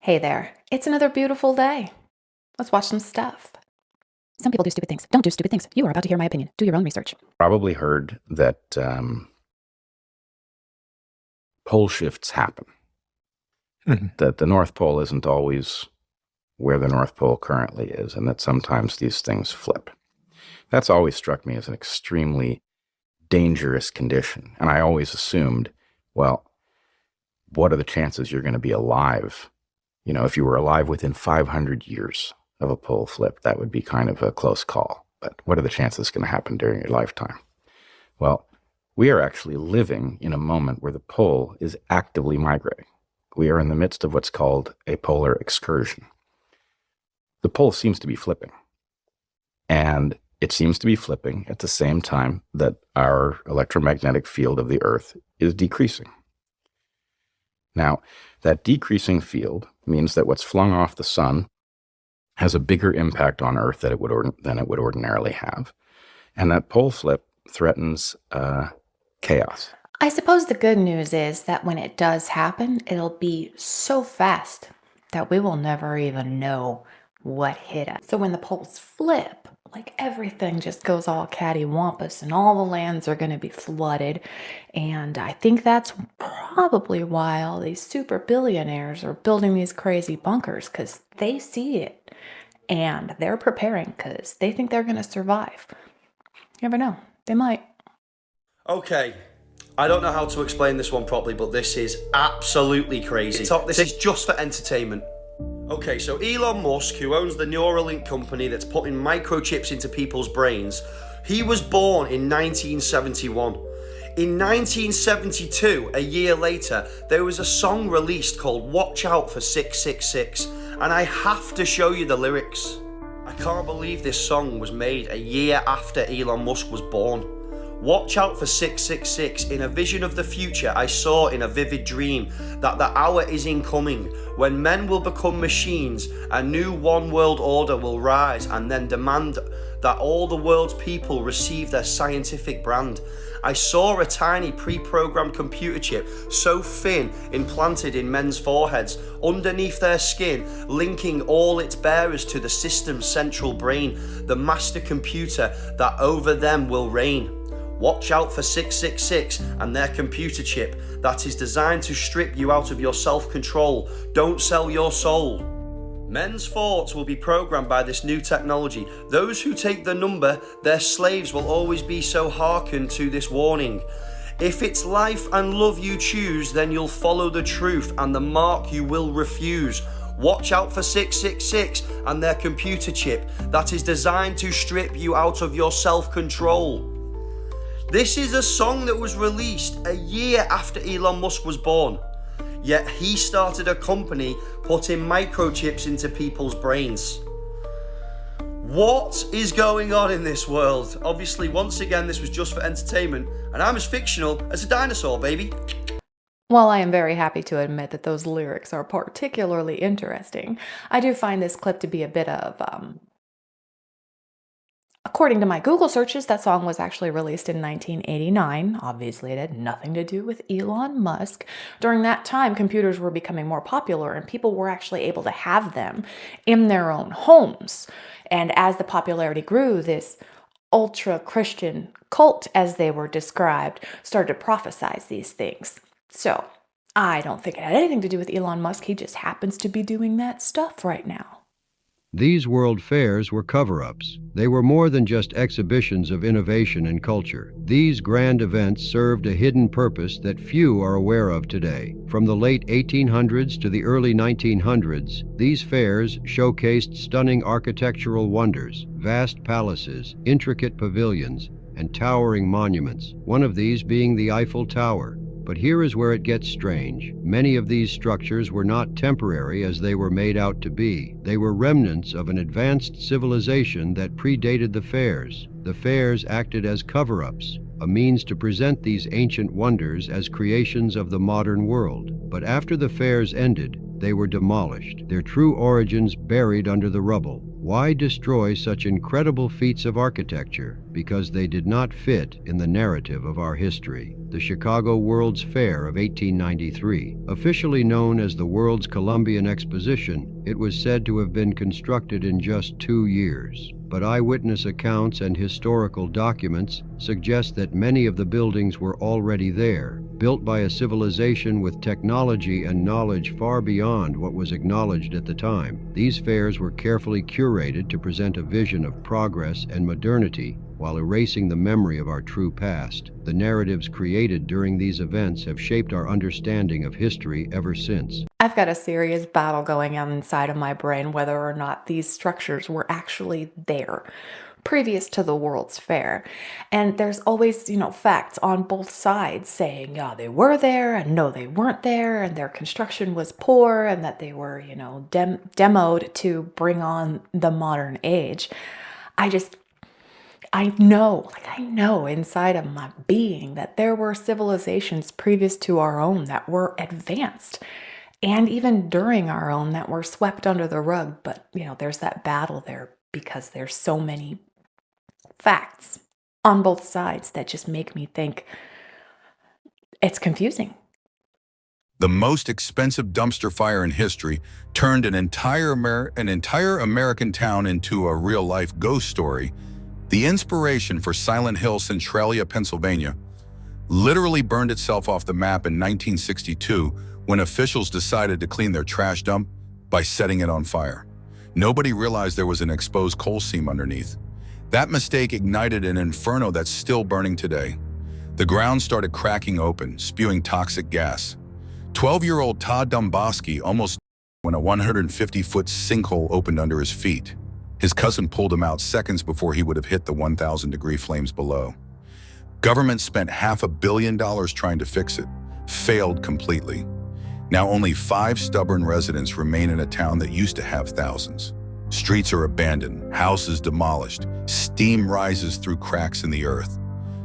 Hey there. It's another beautiful day. Let's watch some stuff. Some people do stupid things. Don't do stupid things. You are about to hear my opinion. Do your own research. Probably heard that pole shifts happen, Mhm. that the North Pole isn't always where the North Pole currently is, and that sometimes these things flip. That's always struck me as an extremely dangerous condition. And I always assumed, well, what are the chances you're going to be alive? You know, if you were alive within 500 years of a pole flip, that would be kind of a close call. But what are the chances it's going to happen during your lifetime? Well, we are actually living in a moment where the pole is actively migrating. We are in the midst of what's called a polar excursion. The pole seems to be flipping, and it seems to be flipping at the same time that our electromagnetic field of the Earth is decreasing. Now, that decreasing field means that what's flung off the sun has a bigger impact on Earth than it would ordinarily have, and that pole flip threatens chaos. I suppose the good news is that when it does happen, it'll be so fast that we will never even know what hit us. So when the poles flip, like everything just goes all cattywampus and all the lands are going to be flooded. And I think that's probably why all these super billionaires are building these crazy bunkers because they see it and they're preparing because they think they're going to survive. You never know. They might. Okay, I don't know how to explain this one properly, but this is absolutely crazy. This is just for entertainment. Okay, so Elon Musk, who owns the Neuralink company that's putting microchips into people's brains, he was born in 1971. In 1972, a year later, there was a song released called Watch Out for 666, and I have to show you the lyrics. I can't believe this song was made a year after Elon Musk was born. Watch out for 666. In a vision of the future, I saw in a vivid dream that the hour is incoming when men will become machines, a new one world order will rise and then demand that all the world's people receive their scientific brand. I saw a tiny pre-programmed computer chip so thin implanted in men's foreheads, underneath their skin, linking all its bearers to the system's central brain, the master computer that over them will reign. Watch out for 666 and their computer chip that is designed to strip you out of your self-control. Don't sell your soul. Men's thoughts will be programmed by this new technology. Those who take the number, their slaves will always be, so hearken to this warning. If it's life and love you choose, then you'll follow the truth and the mark you will refuse. Watch out for 666 and their computer chip that is designed to strip you out of your self-control. This is a song that was released a year after Elon Musk was born. Yet he started a company putting microchips into people's brains. What is going on in this world? Obviously, once again, this was just for entertainment, and I'm as fictional as a dinosaur, baby. While I am very happy to admit that those lyrics are particularly interesting, I do find this clip to be a bit of, according to my Google searches, that song was actually released in 1989. Obviously, it had nothing to do with Elon Musk. During that time, computers were becoming more popular and people were actually able to have them in their own homes. And as the popularity grew, this ultra-Christian cult, as they were described, started to prophesize these things. So, I don't think it had anything to do with Elon Musk. He just happens to be doing that stuff right now. These world fairs were cover-ups. They were more than just exhibitions of innovation and culture. These grand events served a hidden purpose that few are aware of today. From the late 1800s to the early 1900s, these fairs showcased stunning architectural wonders, vast palaces, intricate pavilions, and towering monuments, one of these being the Eiffel Tower. But here is where it gets strange. Many of these structures were not temporary as they were made out to be. They were remnants of an advanced civilization that predated the fairs. The fairs acted as cover-ups, a means to present these ancient wonders as creations of the modern world. But after the fairs ended, they were demolished, their true origins buried under the rubble. Why destroy such incredible feats of architecture? Because they did not fit in the narrative of our history. The Chicago World's Fair of 1893, officially known as the World's Columbian Exposition, it was said to have been constructed in just 2 years. But eyewitness accounts and historical documents suggest that many of the buildings were already there, built by a civilization with technology and knowledge far beyond what was acknowledged at the time. These fairs were carefully curated to present a vision of progress and modernity while erasing the memory of our true past. The narratives created during these events have shaped our understanding of history ever since. I've got a serious battle going on inside of my brain whether or not these structures were actually there previous to the World's Fair. And there's always, facts on both sides saying, yeah, they were there and no, they weren't there, and their construction was poor and that they were, demoed to bring on the modern age. I know inside of my being that there were civilizations previous to our own that were advanced, and even during our own that were swept under the rug. But, there's that battle there because there's so many facts on both sides that just make me think it's confusing. The most expensive dumpster fire in history turned an entire American town into a real-life ghost story. The inspiration for Silent Hill, Centralia, Pennsylvania, literally burned itself off the map in 1962 when officials decided to clean their trash dump by setting it on fire. Nobody realized there was an exposed coal seam underneath. That mistake ignited an inferno that's still burning today. The ground started cracking open, spewing toxic gas. 12-year-old Todd Domboski almost when a 150-foot sinkhole opened under his feet. His cousin pulled him out seconds before he would have hit the 1,000-degree flames below. Government spent $500 million trying to fix it, failed completely. Now only 5 stubborn residents remain in a town that used to have thousands. Streets are abandoned, houses demolished, steam rises through cracks in the earth.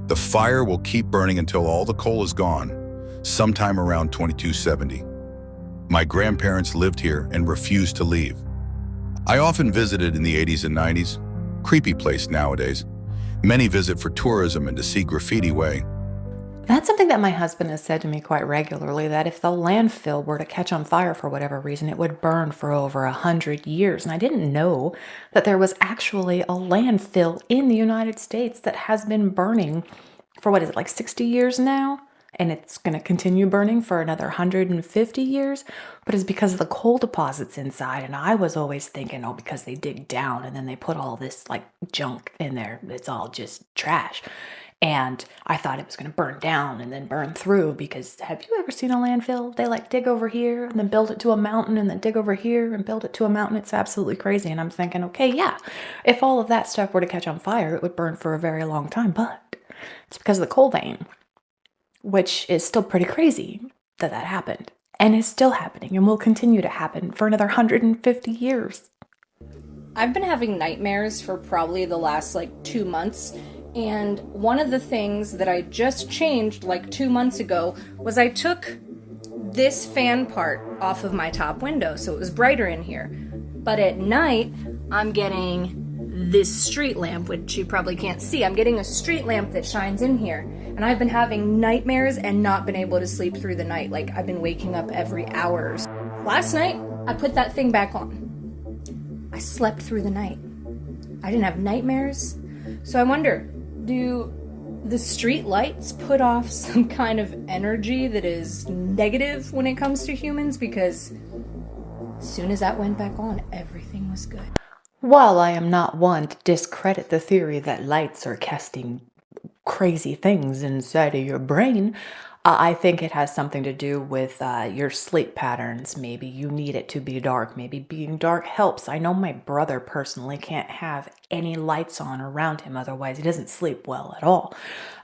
The fire will keep burning until all the coal is gone, sometime around 2270. My grandparents lived here and refused to leave. I often visited in the 80s and 90s. Creepy place nowadays. Many visit for tourism and to see graffiti way. That's something that my husband has said to me quite regularly, that if the landfill were to catch on fire for whatever reason, it would burn for over 100 years. And I didn't know that there was actually a landfill in the United States that has been burning for, what is it, like 60 years now? And it's going to continue burning for another 150 years, but it's because of the coal deposits inside. And I was always thinking, because they dig down and then they put all this like junk in there, it's all just trash. And I thought it was going to burn down and then burn through, because have you ever seen a landfill? They like dig over here and then build it to a mountain and then dig over here and build it to a mountain. It's absolutely crazy. And I'm thinking, okay, yeah, if all of that stuff were to catch on fire, it would burn for a very long time, but it's because of the coal vein, which is still pretty crazy that happened and is still happening and will continue to happen for another 150 years. I've been having nightmares for probably the last 2 months, and one of the things that I just changed 2 months ago was I took this fan part off of my top window so it was brighter in here. But at night, I'm getting this street lamp, which you probably can't see. I'm getting a street lamp that shines in here. And I've been having nightmares and not been able to sleep through the night. I've been waking up every hour. Last night, I put that thing back on. I slept through the night. I didn't have nightmares. So I wonder, do the street lights put off some kind of energy that is negative when it comes to humans? Because as soon as that went back on, everything was good. While I am not one to discredit the theory that lights are casting crazy things inside of your brain, I think it has something to do with your sleep patterns. Maybe you need it to be dark. Maybe being dark helps. I know my brother personally can't have any lights on around him, otherwise he doesn't sleep well at all.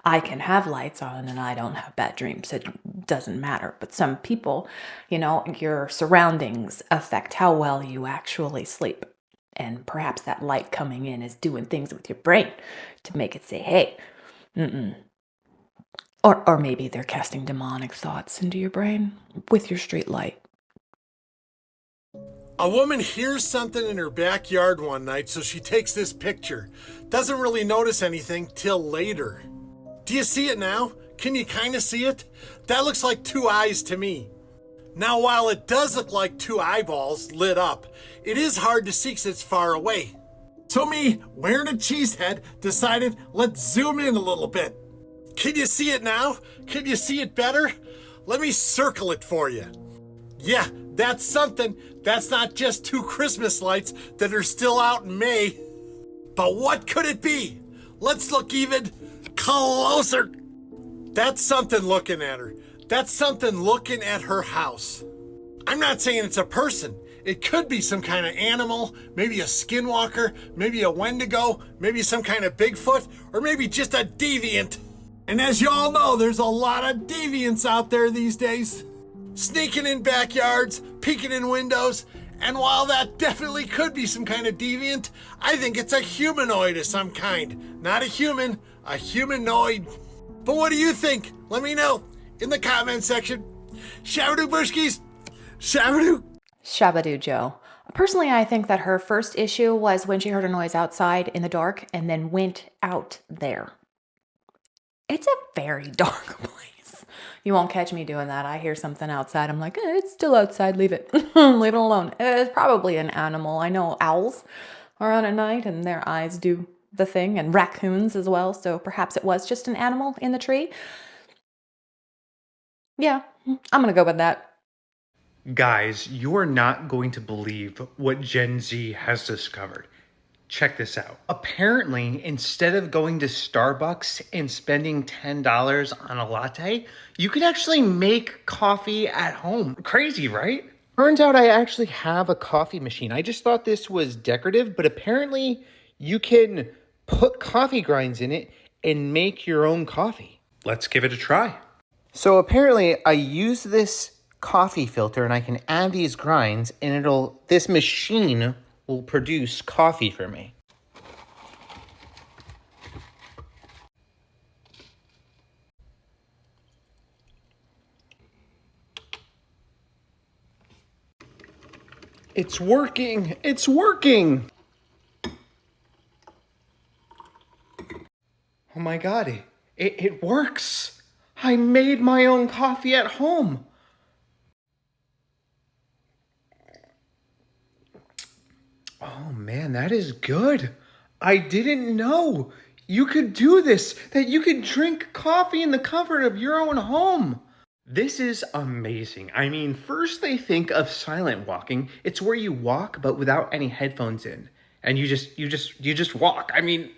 I can have lights on and I don't have bad dreams. It doesn't matter. But some people, your surroundings affect how well you actually sleep. And perhaps that light coming in is doing things with your brain to make it say, hey, Or maybe they're casting demonic thoughts into your brain with your street light. A woman hears something in her backyard one night, so she takes this picture. Doesn't really notice anything till later. Do you see it now? Can you kind of see it? That looks like two eyes to me. Now, while it does look like two eyeballs lit up, it is hard to see because it's far away. So me, wearing a cheesehead, decided let's zoom in a little bit. Can you see it now? Can you see it better? Let me circle it for you. Yeah, that's something. That's not just two Christmas lights that are still out in May. But what could it be? Let's look even closer. That's something looking at her. That's something looking at her house. I'm not saying it's a person. It could be some kind of animal, maybe a skinwalker, maybe a Wendigo, maybe some kind of Bigfoot, or maybe just a deviant. And as you all know, there's a lot of deviants out there these days. Sneaking in backyards, peeking in windows, and while that definitely could be some kind of deviant, I think it's a humanoid of some kind. Not a human, a humanoid. But what do you think? Let me know in the comment section. Shabadoo Bushkis! Shabadoo! Shabadoo Joe. Personally, I think that her first issue was when she heard a noise outside in the dark and then went out there. It's a very dark place. You won't catch me doing that. I hear something outside. I'm like, it's still outside. Leave it. Leave it alone. It's probably an animal. I know owls are on at night and their eyes do the thing, and raccoons as well. So perhaps it was just an animal in the tree. Yeah, I'm going to go with that. Guys, you are not going to believe what Gen Z has discovered. Check this out. Apparently, instead of going to Starbucks and spending $10 on a latte, you could actually make coffee at home. Crazy, right? Turns out I actually have a coffee machine. I just thought this was decorative, but apparently you can put coffee grinds in it and make your own coffee. Let's give it a try. So apparently I use this coffee filter and I can add these grinds and this machine will produce coffee for me. It's working! It's working! Oh my god, it works! I made my own coffee at home! Oh man, that is good. I didn't know you could do this, that you could drink coffee in the comfort of your own home. This is amazing. I mean, first they think of silent walking. It's where you walk but without any headphones in. And you just walk. I mean,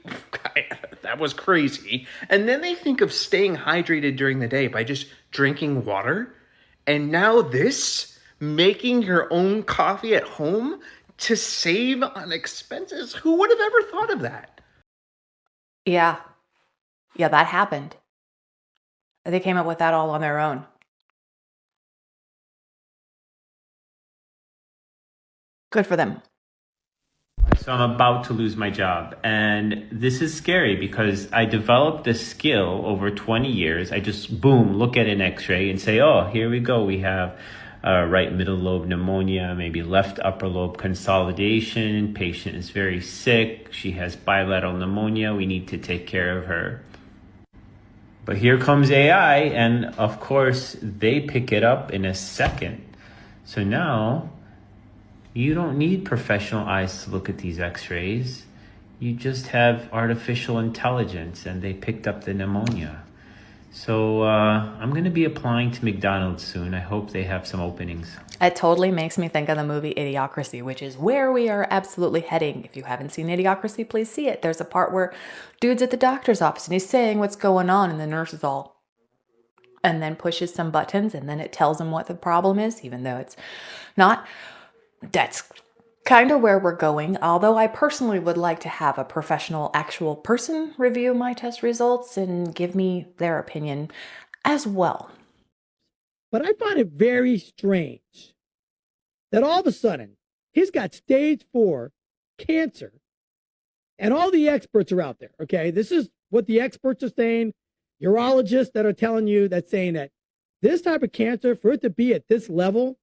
that was crazy. And then they think of staying hydrated during the day by just drinking water. And now this, making your own coffee at home to save on expenses. Who would have ever thought of that? Yeah, that happened. They came up with that all on their own. Good for them. So I'm about to lose my job, and this is scary because I developed this skill over 20 years. I just, boom, look at an x-ray and say, oh, here we go. We have right middle lobe pneumonia, maybe left upper lobe consolidation. Patient is very sick. She has bilateral pneumonia. We need to take care of her. But here comes AI, and of course, they pick it up in a second. So now you don't need professional eyes to look at these x-rays. You just have artificial intelligence, and they picked up the pneumonia. So I'm going to be applying to McDonald's soon. I hope they have some openings. It totally makes me think of the movie Idiocracy, which is where we are absolutely heading. If you haven't seen Idiocracy, please see it. There's a part where dude's at the doctor's office and he's saying what's going on, and the nurse is all, and then pushes some buttons, and then it tells him what the problem is, even though it's not. That's kind of where we're going, although I personally would like to have a professional actual person review my test results and give me their opinion as well. But I find it very strange that all of a sudden he's got stage 4 cancer and all the experts are out there. Okay. This is what the experts are saying. Urologists that are telling you, that saying that this type of cancer, for it to be at this level,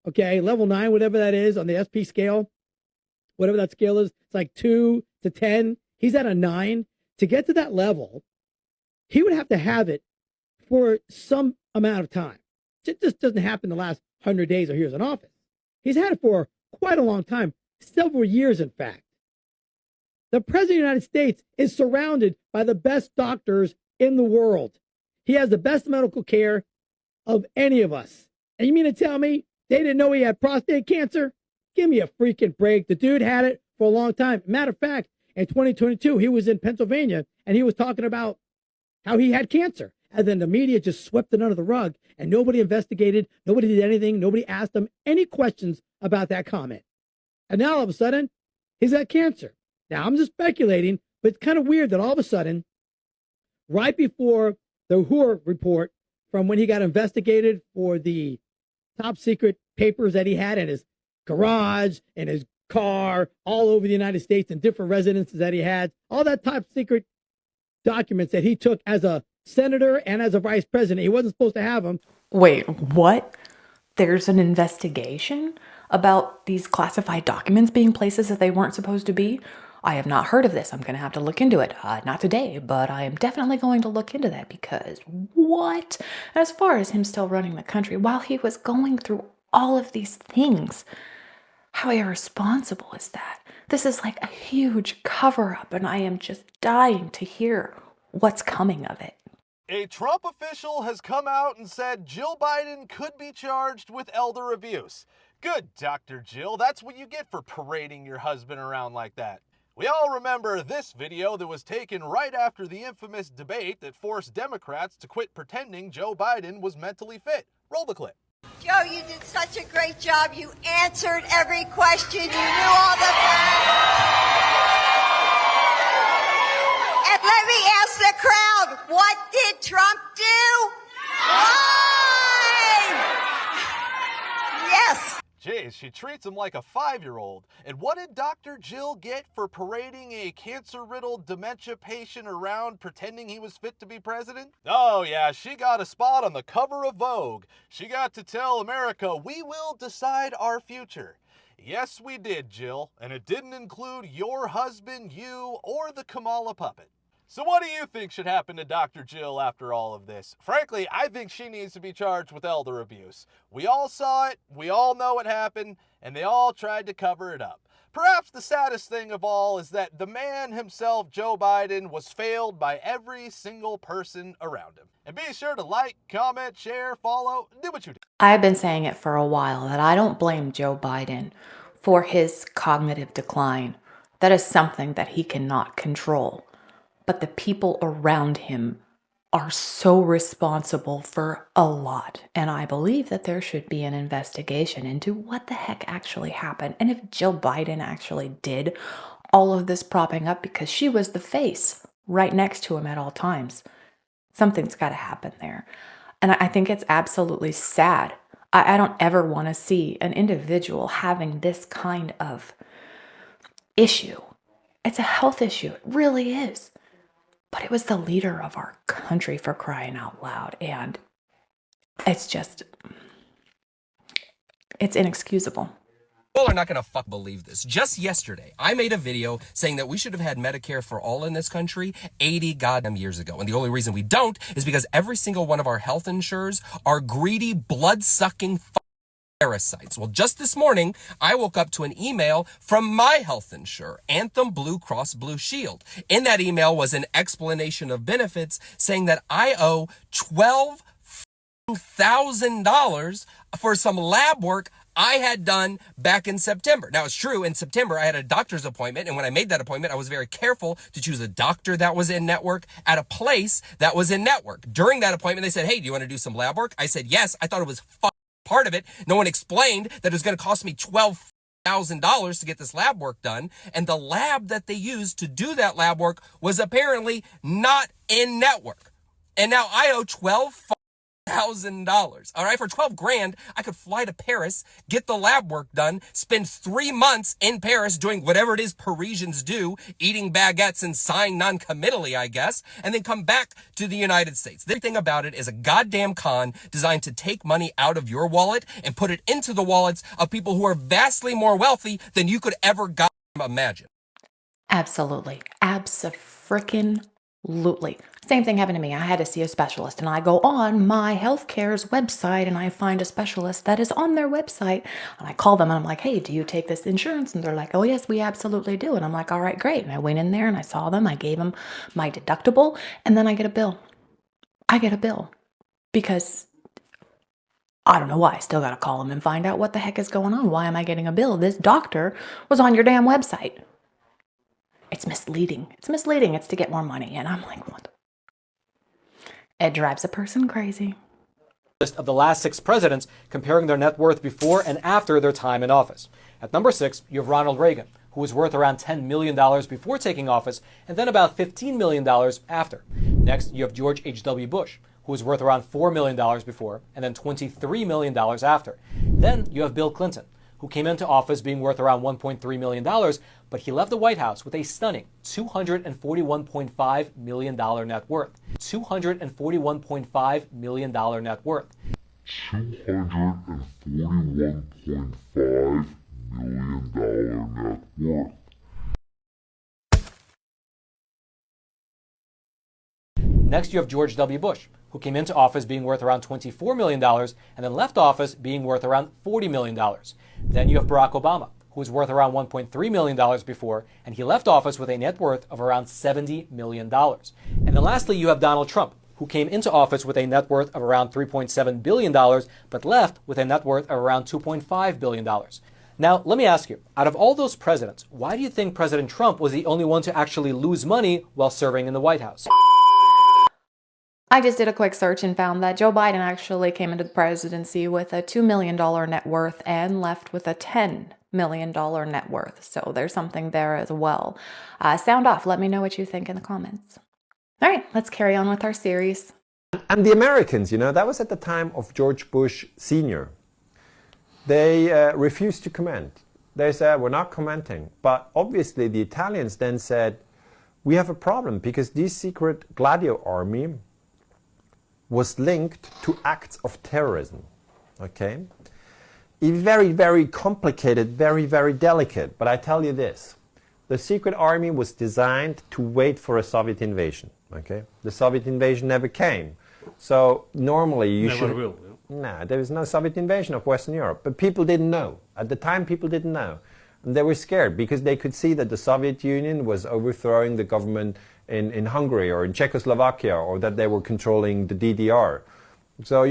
Okay, level 9, whatever that is on the SP scale, whatever that scale is, it's like 2 to 10. He's at a 9. To get to that level, he would have to have it for some amount of time. It just doesn't happen the last 100 days or years in office. He's had it for quite a long time, several years, in fact. The president of the United States is surrounded by the best doctors in the world. He has the best medical care of any of us. And you mean to tell me they didn't know he had prostate cancer? Give me a freaking break. The dude had it for a long time. Matter of fact, in 2022, he was in Pennsylvania and he was talking about how he had cancer. And then the media just swept it under the rug and nobody investigated. Nobody did anything. Nobody asked him any questions about that comment. And now all of a sudden, he's got cancer. Now, I'm just speculating, but it's kind of weird that all of a sudden, right before the WHO report from when he got investigated for the top secret papers that he had in his garage, in his car, all over the United States, and different residences that he had, all that top secret documents that he took as a senator and as a vice president. He wasn't supposed to have them. Wait, what? There's an investigation about these classified documents being places that they weren't supposed to be? I have not heard of this. I'm going to have to look into it. Not today, but I am definitely going to look into that because what? As far as him still running the country while he was going through all of these things, how irresponsible is that? This is like a huge cover up, and I am just dying to hear what's coming of it. A Trump official has come out and said Jill Biden could be charged with elder abuse. Good, Dr. Jill. That's what you get for parading your husband around like that. We all remember this video that was taken right after the infamous debate that forced Democrats to quit pretending Joe Biden was mentally fit. Roll the clip. Joe, you did such a great job. You answered every question. You knew all the... And let me ask the crowd, what did Trump do? Lie! Yes. Jeez, she treats him like a 5-year-old. And what did Dr. Jill get for parading a cancer-riddled dementia patient around pretending he was fit to be president? Oh yeah, she got a spot on the cover of Vogue. She got to tell America, we will decide our future. Yes, we did, Jill, and it didn't include your husband, you, or the Kamala puppet. So what do you think should happen to Dr. Jill after all of this? Frankly, I think she needs to be charged with elder abuse. We all saw it, we all know it happened, and they all tried to cover it up. Perhaps the saddest thing of all is that the man himself, Joe Biden, was failed by every single person around him. And be sure to like, comment, share, follow, do what you do. I've been saying it for a while that I don't blame Joe Biden for his cognitive decline. That is something that he cannot control. But the people around him are so responsible for a lot. And I believe that there should be an investigation into what the heck actually happened. And if Jill Biden actually did all of this propping up because she was the face right next to him at all times, something's got to happen there. And I think it's absolutely sad. I don't ever want to see an individual having this kind of issue. It's a health issue. It really is. But it was the leader of our country, for crying out loud. And it's inexcusable. People are not going to believe this. Just yesterday, I made a video saying that we should have had Medicare for all in this country 80 goddamn years ago. And the only reason we don't is because every single one of our health insurers are greedy, blood-sucking parasites. Well, just this morning, I woke up to an email from my health insurer, Anthem Blue Cross Blue Shield. In that email was an explanation of benefits saying that I owe $12,000 for some lab work I had done back in September. Now, it's true, in September, I had a doctor's appointment, and when I made that appointment, I was very careful to choose a doctor that was in network at a place that was in network. During that appointment, they said, hey, do you want to do some lab work? I said, yes. I thought it was part of it. No one explained that it was going to cost me $12,000 to get this lab work done. And the lab that they used to do that lab work was apparently not in network. And now I owe $12,000 $12,000. All right, for 12 grand, I could fly to Paris, get the lab work done, spend 3 months in Paris doing whatever it is Parisians do, eating baguettes and sighing non-committally, I guess, and then come back to the United States. The thing about it is a goddamn con designed to take money out of your wallet and put it into the wallets of people who are vastly more wealthy than you could ever imagine. Absolutely. Abso-frickin-lutely. Same thing happened to me. I had to see a specialist, and I go on my healthcare's website and I find a specialist that is on their website, and I call them and I'm like, hey, do you take this insurance? And they're like, oh yes, we absolutely do. And I'm like, all right, great. And I went in there and I saw them. I gave them my deductible, and then I get a bill. I get a bill because I don't know why. I still got to call them and find out what the heck is going on. Why am I getting a bill? This doctor was on your damn website. It's misleading. It's misleading. It's to get more money. And I'm like, what? It drives a person crazy. List of the last 6 presidents comparing their net worth before and after their time in office. At number 6, you have Ronald Reagan, who was worth around $10 million before taking office and then about $15 million after. Next, you have George H.W. Bush, who was worth around $4 million before and then $23 million after. Then you have Bill Clinton, who came into office being worth around $1.3 million, but he left the White House with a stunning $241.5 million net worth. $241.5 million net worth. $241.5 million net worth. Next, you have George W. Bush, who came into office being worth around $24 million and then left office being worth around $40 million. Then you have Barack Obama, who was worth around $1.3 million before, and he left office with a net worth of around $70 million. And then lastly, you have Donald Trump, who came into office with a net worth of around $3.7 billion, but left with a net worth of around $2.5 billion. Now, let me ask you, out of all those presidents, why do you think President Trump was the only one to actually lose money while serving in the White House? I just did a quick search and found that Joe Biden actually came into the presidency with a $2 million net worth and left with a $10 million net worth. So there's something there as well. Sound off. Let me know what you think in the comments. All right, let's carry on with our series. And the Americans, that was at the time of George Bush Sr. They refused to comment. They said, we're not commenting. But obviously the Italians then said, we have a problem because this secret Gladio army was linked to acts of terrorism, okay? Very, very complicated, very, very delicate. But I tell you this, the secret army was designed to wait for a Soviet invasion, okay? The Soviet invasion never came. So normally you should... will. No, there was no Soviet invasion of Western Europe. But people didn't know. At the time, people didn't know. And they were scared because they could see that the Soviet Union was overthrowing the government in Hungary or in Czechoslovakia, or that they were controlling the DDR. So,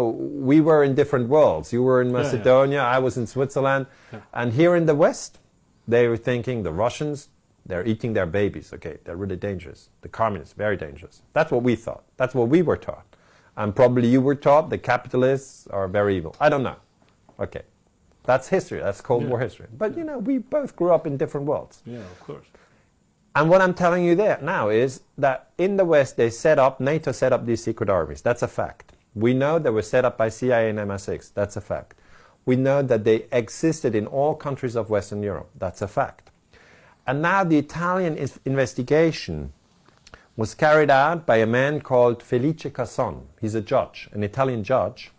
we were in different worlds. You were in Macedonia, I was in Switzerland. Yeah. And here in the West, they were thinking the Russians, they're eating their babies. Okay, they're really dangerous. The communists, very dangerous. That's what we thought. That's what we were taught. And probably you were taught the capitalists are very evil. I don't know. Okay. That's history. That's Cold War history. But, we both grew up in different worlds. Yeah, of course. And what I'm telling you there now is that in the West, NATO set up these secret armies. That's a fact. We know they were set up by CIA and MI6. That's a fact. We know that they existed in all countries of Western Europe. That's a fact. And now the Italian investigation was carried out by a man called Felice Casson. He's a judge, an Italian judge.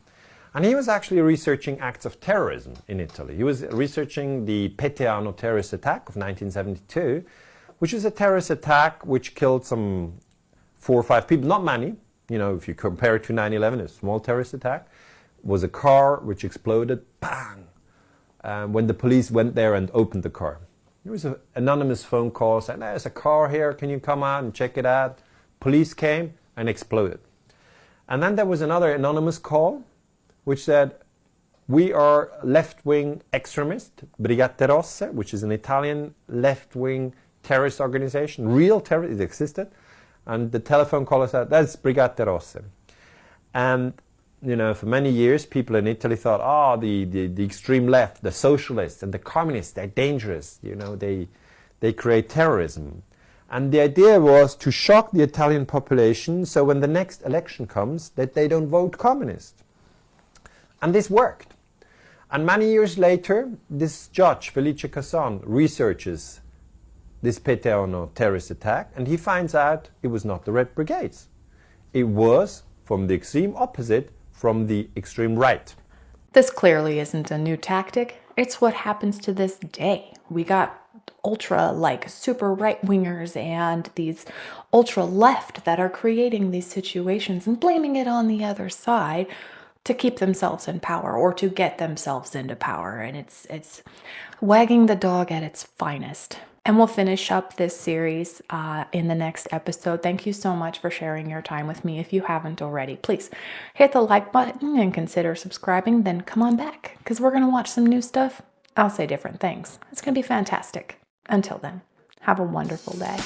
And he was actually researching acts of terrorism in Italy. He was researching the Peteano terrorist attack of 1972, which is a terrorist attack which killed some 4 or 5 people, not many. If you compare it to 9/11, a small terrorist attack. It was a car which exploded, bang, when the police went there and opened the car. There was an anonymous phone call saying, there's a car here, can you come out and check it out? Police came and exploded. And then there was another anonymous call which said, we are left-wing extremist, Brigate Rosse, which is an Italian left-wing terrorist organization, real terrorist, it existed. And the telephone caller said, that's Brigate Rosse. And, for many years, people in Italy thought, the extreme left, the socialists and the communists, they're dangerous. They create terrorism. And the idea was to shock the Italian population so when the next election comes that they don't vote communist. And this worked. And many years later, this judge, Felice Casson, researches this Peteano terrorist attack, and he finds out it was not the Red Brigades. It was from the extreme opposite, from the extreme right. This clearly isn't a new tactic. It's what happens to this day. We got ultra super right wingers and these ultra left that are creating these situations and blaming it on the other side to keep themselves in power or to get themselves into power. And it's wagging the dog at its finest. And we'll finish up this series in the next episode. Thank you so much for sharing your time with me. If you haven't already, please hit the like button and consider subscribing. Then come on back because we're going to watch some new stuff. I'll say different things. It's going to be fantastic. Until then, have a wonderful day.